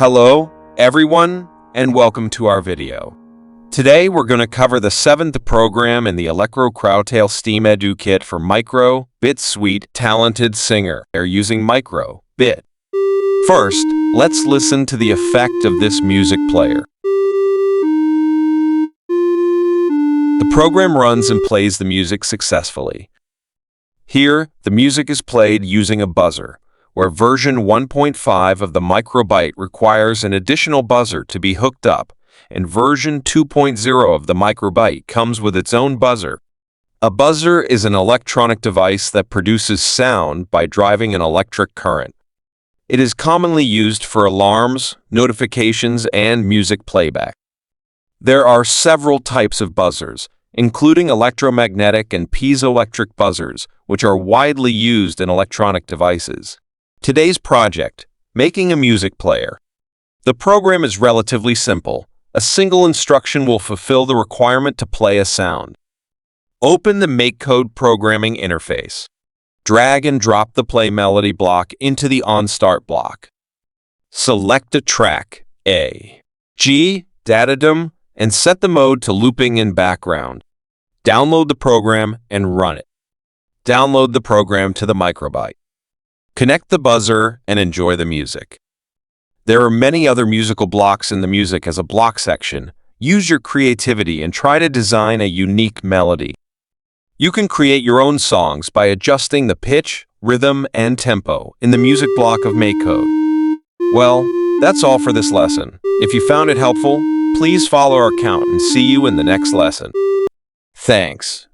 Hello, everyone, and welcome to our video. Today, we're going to cover the 7th program in the Elecrow Crowtail STEAM Edu Kit for Microbit Sweet Talented Singer. They're using Microbit. First, let's listen to the effect of this music player. The program runs and plays the music successfully. Here, the music is played using a buzzer, where version 1.5 of the Microbit requires an additional buzzer to be hooked up, and version 2.0 of the Microbit comes with its own buzzer. A buzzer is an electronic device that produces sound by driving an electric current. It is commonly used for alarms, notifications, and music playback. There are several types of buzzers, including electromagnetic and piezoelectric buzzers, which are widely used in electronic devices. Today's project, making a music player. The program is relatively simple. A single instruction will fulfill the requirement to play a sound. Open the MakeCode programming interface. Drag and drop the play melody block into the OnStart block. Select a track, A, G, Datadum, and set the mode to looping in background. Download the program and run it. Download the program to the Microbit. Connect the buzzer and enjoy the music. There are many other musical blocks in the music as a block section. Use your creativity and try to design a unique melody. You can create your own songs by adjusting the pitch, rhythm, and tempo in the music block of MakeCode. Well, that's all for this lesson. If you found it helpful, please follow our account and see you in the next lesson. Thanks.